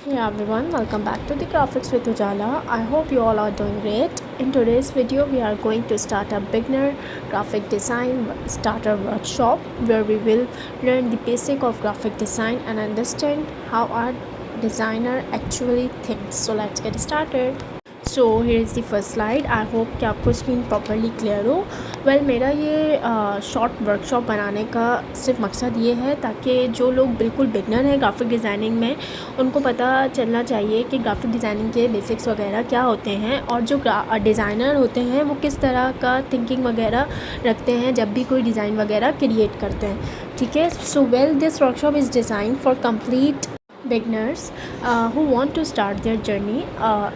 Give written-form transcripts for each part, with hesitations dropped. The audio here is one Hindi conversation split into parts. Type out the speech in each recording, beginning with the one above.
Hey everyone, welcome back to the Graphics with Ujala. I hope you all are doing great. In today's video, we are going to start a beginner graphic design starter workshop where we will learn the basic of graphic design and understand how our designer actually thinks. So let's get started. So here is the first slide. I hope कि आपको स्क्रीन प्रॉपरली क्लियर हो. वेल मेरा ये शॉर्ट वर्कशॉप बनाने का सिर्फ मकसद ये है ताकि जो लोग बिल्कुल बिगनर हैं ग्राफिक डिज़ाइनिंग में उनको पता चलना चाहिए कि ग्राफिक डिज़ाइनिंग के बेसिक्स वगैरह क्या होते हैं और जो डिज़ाइनर होते हैं वो किस तरह का थिंकिंग वगैरह रखते हैं जब भी कोई डिज़ाइन वगैरह क्रिएट करते हैं. ठीक है. So well this workshop is design for complete beginners who want to start their journey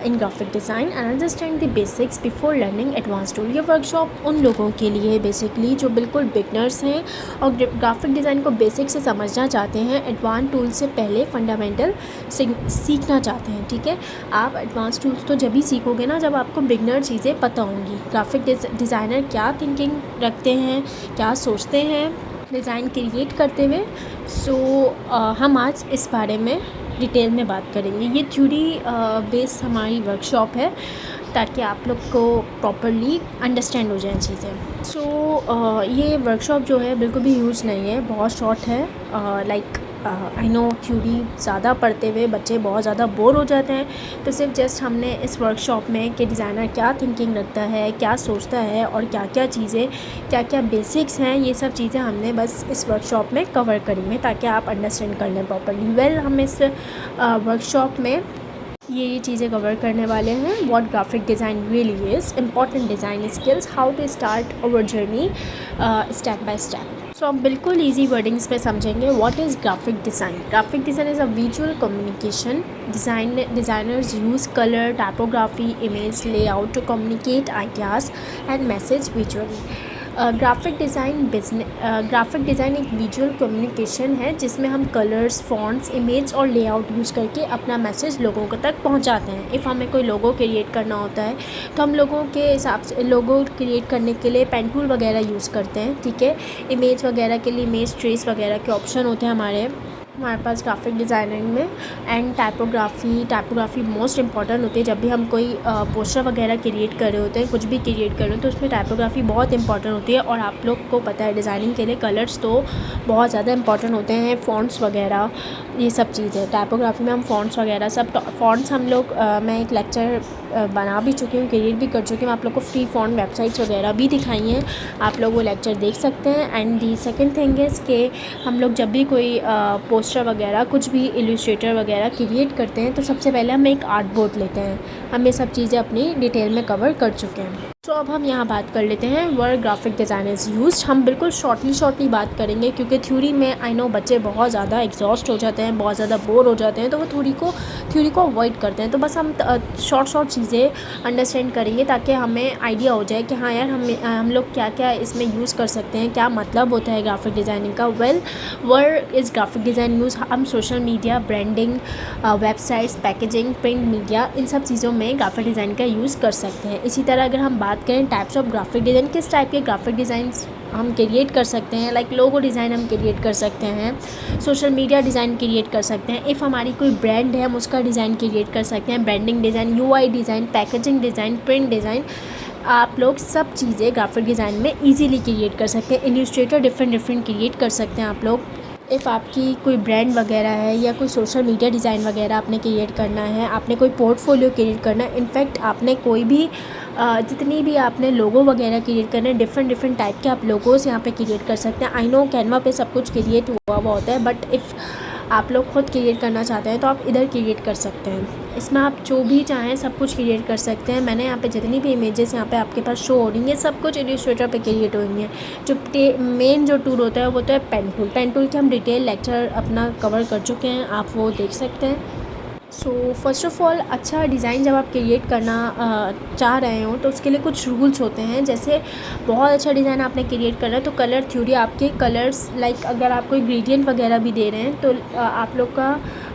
in graphic design and understand the basics before learning advanced tool. ये वर्कशॉप उन लोगों के लिए बेसिकली जो बिल्कुल बिगनर्स हैं और ग्राफिक डिज़ाइन को बेसिक से समझना चाहते हैं, एडवांस टूल से पहले फंडामेंटल सीखना चाहते हैं. ठीक है. आप एडवांस टूल्स तो जब भी सीखोगे ना जब आपको बिगनर चीज़ें पता होंगी. ग्राफिक डिज़ाइनर क्या थिंकिंग रखते हैं, क्या सोचते हैं डिज़ाइन क्रिएट करते हुए. हम आज इस बारे में डिटेल में बात करेंगे. ये थ्योरी बेस्ड हमारी वर्कशॉप है ताकि आप लोग को प्रॉपरली अंडरस्टैंड हो जाए चीज़ें. ये वर्कशॉप जो है बिल्कुल भी यूज नहीं है, बहुत शॉर्ट है. लाइक आई नो थ्योरी ज़्यादा पढ़ते हुए बच्चे बहुत ज़्यादा बोर हो जाते हैं, तो सिर्फ जस्ट हमने इस वर्कशॉप में कि डिज़ाइनर क्या थिंकिंग रखता है, क्या सोचता है और क्या क्या चीज़ें, क्या क्या बेसिक्स हैं, ये सब चीज़ें हमने बस इस वर्कशॉप में कवर करी हैं ताकि आप अंडरस्टैंड कर लें प्रॉपरली. वेल हम इस वर्कशॉप में ये चीज़ें कवर करने वाले हैं. What graphic design really is, important design skills, how to start our journey step by step. So आप बिल्कुल ईजी वर्डिंग्स में समझेंगे. What is graphic design. Graphic design is a visual communication. Designers use colour, typography, image layout to communicate ideas and message visually. Graphic design एक विजुअल कम्युनिकेशन है जिसमें हम कलर्स, फॉन्ट्स, इमेज और लेआउट यूज़ करके अपना मैसेज लोगों को तक पहुंचाते हैं. इफ़ हमें कोई लोगो क्रिएट करना होता है तो हम लोगों के हिसाब से लोगो क्रिएट करने के लिए पेन टूल वगैरह यूज़ करते हैं. ठीक है. इमेज वगैरह के लिए इमेज ट्रेस वगैरह के ऑप्शन होते हैं हमारे पास ग्राफिक डिज़ाइनिंग में. एंड टाइपोग्राफी मोस्ट इंपॉर्टेंट होती है. जब भी हम कोई पोस्टर वगैरह क्रिएट कर रहे होते हैं, कुछ भी क्रिएट कर रहे हो तो उसमें टाइपोग्राफी बहुत इंपॉर्टेंट होती है. और आप लोग को पता है डिज़ाइनिंग के लिए कलर्स तो बहुत ज़्यादा इंपॉर्टेंट होते हैं, फ़ॉन्ट्स वगैरह, ये सब चीज़ें. टाइपोग्राफी में हम फ़ॉन्ट्स वगैरह सब फ़ॉन्ट्स हम लोग मैं एक लेक्चर बना भी चुकी हूँ, क्रिएट भी कर चुकी हूँ. आप लोग को फ्री फ़ॉन्ट वेबसाइट्स वगैरह भी दिखाई हैं, आप लोग वो लेक्चर देख सकते हैं. And the second thing is कि हम लोग जब भी कोई पोस्टर वगैरह कुछ भी इलस्ट्रेटर वगैरह क्रिएट करते हैं तो सबसे पहले हम एक आर्ट बोर्ड लेते हैं. हम ये सब चीज़ें अपनी डिटेल में कवर कर चुके हैं. अब हम यहाँ बात कर लेते हैं word graphic design is used. हम बिल्कुल शॉर्टली बात करेंगे क्योंकि थ्योरी में आई नो बच्चे बहुत ज़्यादा एग्जॉस्ट हो जाते हैं, बहुत ज़्यादा बोर हो जाते हैं, तो वो थ्योरी को अवॉइड करते हैं. तो बस हम शॉर्ट चीज़ें अंडरस्टैंड करेंगे ताकि हमें आइडिया हो जाए कि हाँ यार हम लोग क्या क्या इसमें यूज़ कर सकते हैं, क्या मतलब होता है ग्राफिक डिज़ाइनिंग का. Well word is graphic design use. हम social media, branding, websites, packaging, print media, इन सब चीज़ों में ग्राफिक डिज़ाइन का यूज़ कर सकते हैं. इसी तरह अगर हम बात करें टाइप्स ऑफ ग्राफिक डिज़ाइन, किस टाइप के ग्राफिक डिज़ाइंस हम क्रिएट कर सकते हैं, लाइक लोगो डिज़ाइन हम क्रिएट कर सकते हैं, सोशल मीडिया डिज़ाइन क्रिएट कर सकते हैं. इफ़ हमारी कोई ब्रांड है हम उसका डिज़ाइन क्रिएट कर सकते हैं, branding design, UI design, packaging design, print design. आप लोग सब चीज़ें ग्राफिक डिज़ाइन में ईजीली क्रिएट कर सकते हैं. इलस्ट्रेटर डिफरेंट क्रिएट कर सकते हैं आप लोग. इफ़ आपकी कोई ब्रांड वगैरह है या कोई सोशल मीडिया डिज़ाइन वगैरह आपने क्रिएट करना है, आपने कोई पोर्टफोलियो क्रिएट करना है, इनफैक्ट आपने कोई भी जितनी भी आपने लोगो वगैरह क्रिएट करने हैं, डिफरेंट टाइप के आप लोगोस यहाँ पे क्रिएट कर सकते हैं. आई नो कैनवा पे सब कुछ क्रिएट हुआ होता है, बट इफ़ आप लोग खुद क्रिएट करना चाहते हैं तो आप इधर क्रिएट कर सकते हैं. इसमें आप जो भी चाहें सब कुछ क्रिएट कर सकते हैं. मैंने यहाँ पे जितनी भी इमेजेस यहाँ पे आपके पास शो हो रही हैं सब कुछ इलस्ट्रेटर पे क्रिएट हो रही हैं. जो मेन जो टूल होता है वो तो है पेन टूल की हम डिटेल लेक्चर अपना कवर कर चुके हैं, आप वो देख सकते हैं. फर्स्ट ऑफ़ ऑल अच्छा डिज़ाइन जब आप क्रिएट करना चाह रहे हो तो उसके लिए कुछ रूल्स होते हैं. जैसे बहुत अच्छा डिज़ाइन आपने क्रिएट करना है तो कलर थ्योरी, आपके कलर्स लाइक अगर आप कोई ग्रेडियंट वगैरह भी दे रहे हैं तो आप लोग का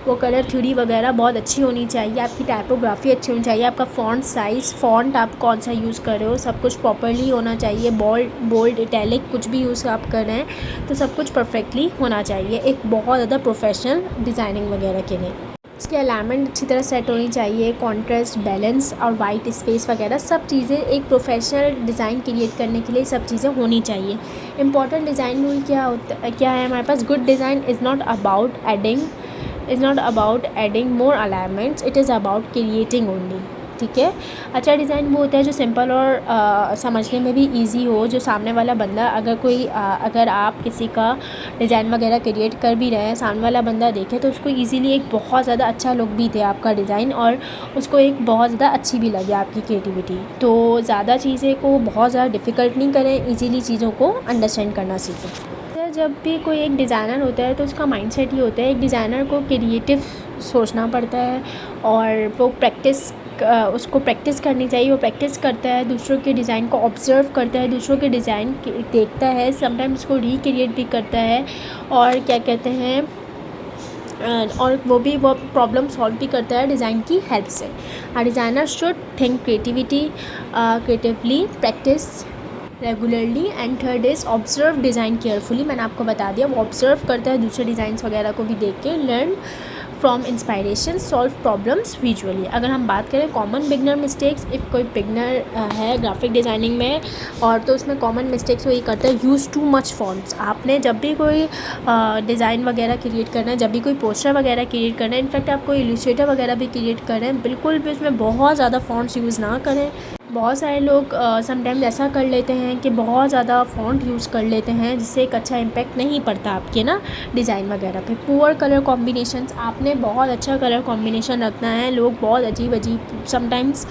वो कलर थ्योरी वगैरह बहुत अच्छी होनी चाहिए. आपकी टाइपोग्राफी अच्छी होनी चाहिए. आपका फ़ॉन्ट साइज़, फ़ॉन्ट आप कौन सा यूज़ कर रहे हो, सब कुछ प्रॉपरली होना चाहिए. बोल्ड इटैलिक कुछ भी यूज़ आप कर रहे हैं तो सब कुछ परफेक्टली होना चाहिए एक बहुत ज़्यादा प्रोफेशनल डिज़ाइनिंग वगैरह के लिए. इसकी अलाइनमेंट अच्छी तरह सेट होनी चाहिए, कॉन्ट्रास्ट, बैलेंस और वाइट स्पेस वगैरह सब चीज़ें एक प्रोफेशनल डिज़ाइन क्रिएट करने के लिए सब चीज़ें होनी चाहिए। इंपॉर्टेंट डिज़ाइन रूल क्या है हमारे पास? Good design is not about adding more alignments, it is about creating only. ठीक है। अच्छा डिज़ाइन वो होता है जो सिंपल और समझने में भी इजी हो, जो सामने वाला बंदा अगर आप किसी का डिज़ाइन वगैरह क्रिएट कर भी रहे हैं, सामने वाला बंदा देखे तो उसको इजीली एक बहुत ज़्यादा अच्छा लुक भी दे आपका डिज़ाइन, और उसको एक बहुत ज़्यादा अच्छी भी लगे आपकी क्रिएटिविटी। तो ज़्यादा चीज़ें को बहुत ज़्यादा डिफ़िकल्ट नहीं करें, ईजीली चीज़ों को अंडरस्टैंड करना सीखें। जब भी कोई एक डिज़ाइनर होता है तो उसका माइंडसेट ये होता है, एक डिज़ाइनर को क्रिएटिव सोचना पड़ता है और वो उसको प्रैक्टिस करनी चाहिए। वो प्रैक्टिस करता है, दूसरों के डिज़ाइन को ऑब्ज़र्व करता है, दूसरों के डिज़ाइन देखता है, समटाइम्स उसको रिक्रिएट भी करता है, और क्या कहते हैं और वो प्रॉब्लम सॉल्व भी करता है डिज़ाइन की हेल्प से। A designer should think creatively, practice regularly, and third is observe design carefully. मैंने आपको बता दिया, वो ऑब्जर्व करता है दूसरे डिज़ाइंस वगैरह को भी देख के, learn from inspiration, solve problems visually. अगर हम बात करें कॉमन बिगनर मिस्टेक्स, इफ़ कोई बिगनर है ग्राफिक डिज़ाइनिंग में और तो उसमें कॉमन मिस्टेक्स वही करता है, यूज़ टू मच फॉन्ट्स। आपने जब भी कोई डिज़ाइन वगैरह क्रिएट करना है, जब भी कोई पोस्टर वगैरह क्रिएट करना है, इनफैक्ट आप कोई इलस्ट्रेटर वगैरह भी क्रिएट कर रहे हैं, बिल्कुल भी उसमें बहुत ज़्यादा फॉन्ट्स यूज़ ना करें। बहुत सारे लोग समटाइम्स ऐसा कर लेते हैं कि बहुत ज़्यादा फ़ॉन्ट यूज़ कर लेते हैं, जिससे एक अच्छा इम्पैक्ट नहीं पड़ता आपके ना डिज़ाइन वगैरह पे। पुअर कलर कॉम्बिनेशंस, आपने बहुत अच्छा कलर कॉम्बिनेशन रखना है। लोग बहुत अजीब समटाइम्स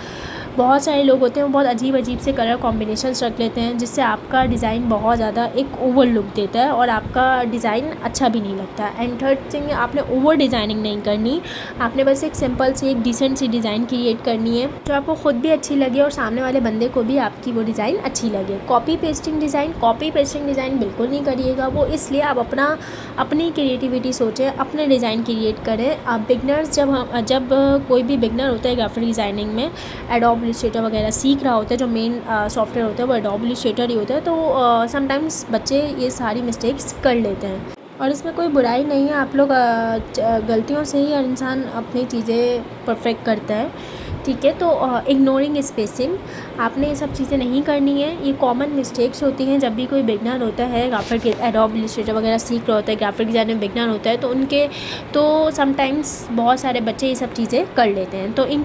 बहुत सारे लोग होते हैं वो बहुत अजीब से कलर कॉम्बिनेशंस रख लेते हैं, जिससे आपका डिज़ाइन बहुत ज़्यादा एक ओवर लुक देता है और आपका डिज़ाइन अच्छा भी नहीं लगता। एंड थर्ड थिंग, आपने ओवर डिज़ाइनिंग नहीं करनी, आपने बस एक सिंपल सी एक डिसेंट सी डिज़ाइन क्रिएट करनी है जो आपको खुद भी अच्छी लगे और सामने वाले बंदे को भी आपकी वो डिज़ाइन अच्छी लगे। कॉपी पेस्टिंग डिज़ाइन बिल्कुल नहीं करिएगा, वो इसलिए आप अपनी क्रिएटिविटी सोचें, अपने डिज़ाइन क्रिएट करें। आप बिगनर्स जब कोई भी बिगनर होता है ग्राफिक डिज़ाइनिंग में, एडोब इलस्ट्रेटर वगैरह सीख रहा होता है, जो मेन सॉफ्टवेयर होता है वो एडोब इलस्ट्रेटर ही होता है, तो समटाइम्स बच्चे ये सारी मिस्टेक्स कर लेते हैं और इसमें कोई बुराई नहीं है। आप लोग गलतियों से ही हर इंसान अपनी चीज़ें परफेक्ट करता है। ठीक है, तो इग्नोरिंग स्पेसिंग, आपने ये सब चीज़ें नहीं करनी है। ये कॉमन मिस्टेक्स होती हैं जब भी कोई बिगनर होता है, ग्राफिक एडोब इलस्ट्रेटर वगैरह सीख रहा होता है, ग्राफिक डिज़ाइन में बिगनर होता है, तो समटाइम्स बहुत सारे बच्चे ये सब चीज़ें कर लेते हैं। तो इन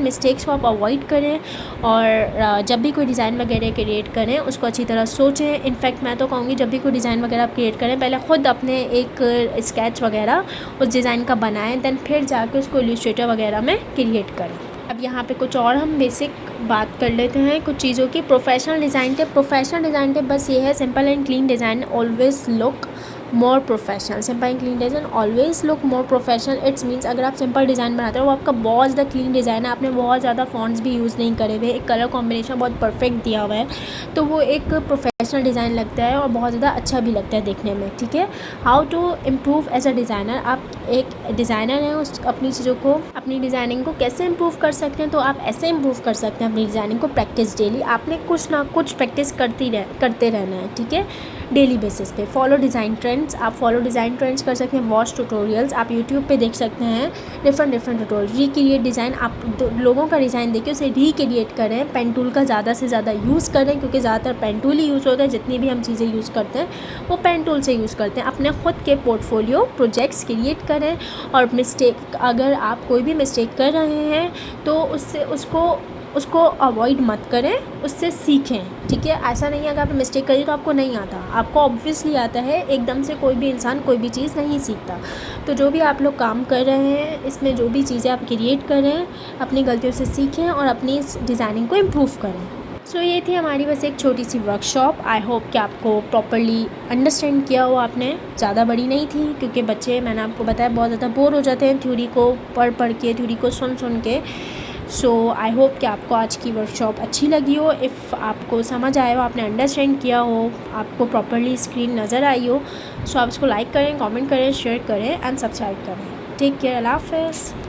मिस्टेक्स को आप अवॉइड करें और जब भी कोई डिज़ाइन वगैरह क्रिएट करें उसको अच्छी तरह सोचें। इनफैक्ट मैं तो कहूँगी जब भी कोई डिज़ाइन वगैरह आप क्रिएट करें, पहले ख़ुद अपने एक स्केच वगैरह उस डिज़ाइन का बनाएं, दैन फिर जाके उसको इलस्ट्रेटर वगैरह में क्रिएट करें। अब यहाँ पे कुछ और हम बेसिक बात कर लेते हैं कुछ चीज़ों की। प्रोफेशनल डिज़ाइन टिप बस ये है, simple and clean design always look more professional. Simple and clean design always look more professional. It's means अगर आप सिंपल डिज़ाइन बनाते हो वो आपका बहुत ज़्यादा क्लीन डिज़ाइन है, आपने बहुत ज़्यादा फॉन्ट्स भी यूज़ नहीं करे हुए, एक कलर कॉम्बिनेशन बहुत परफेक्ट दिया हुआ है, तो वो एक प्रोफेशनल डिज़ाइन लगता है और बहुत ज़्यादा अच्छा भी लगता है देखने में। ठीक है, how to improve as a designer. आप एक डिज़ाइनर हैं, अपनी डिज़ाइनिंग को कैसे इम्प्रूव कर सकते हैं? तो आप ऐसे इम्प्रूव कर सकते हैं अपनी डिज़ाइनिंग को, प्रैक्टिस डेली। आपने कुछ ना कुछ प्रैक्टिस करते रहना है। ठीक है, डेली बेसिस पे। फॉलो डिज़ाइन ट्रेंड्स, आप फॉलो डिज़ाइन ट्रेंड्स कर सकते हैं। वॉच ट्यूटोरियल्स, आप यूट्यूब पे देख सकते हैं डिफरेंट ट्यूटोरियल। रिक्रिएट डिज़ाइन, आप लोगों का डिज़ाइन देखिए उसे रिक्रिएट करें। पेन टूल का ज़्यादा से ज़्यादा यूज़ करें, क्योंकि ज़्यादातर पेन टूल ही यूज़ होता है। जितनी भी हम चीज़ें यूज़ करते हैं वो पेन टूल से यूज़ करते हैं। अपने ख़ुद के पोर्टफोलियो प्रोजेक्ट्स क्रिएट करें, और अगर आप कोई भी मिस्टेक कर रहे हैं तो उसको अवॉइड मत करें, उससे सीखें। ठीक है, ऐसा नहीं है अगर आपने मिस्टेक करी तो आपको नहीं आता, आपको ऑब्वियसली आता है। एकदम से कोई भी इंसान कोई भी चीज़ नहीं सीखता। तो जो भी आप लोग काम कर रहे हैं, इसमें जो भी चीज़ें आप क्रिएट करें, अपनी गलतियों से सीखें और अपनी डिज़ाइनिंग को इम्प्रूव करें। सो ये थी हमारी बस एक छोटी सी वर्कशॉप। आई होप कि आपको प्रॉपरली अंडरस्टैंड किया हो आपने। ज़्यादा बड़ी नहीं थी, क्योंकि बच्चे, मैंने आपको बताया, बहुत ज़्यादा बोर हो जाते हैं थ्योरी को पढ़ के, थ्योरी को सुन के। सो आई होप कि आपको आज की वर्कशॉप अच्छी लगी हो। इफ़ आपको समझ आया हो, आपने अंडरस्टैंड किया हो, आपको प्रॉपरली स्क्रीन नज़र आई हो, सो आप इसको लाइक करें, कमेंट करें, शेयर करें एंड सब्सक्राइब करें। टेक केयर, अल्लाह हाफ़िज़।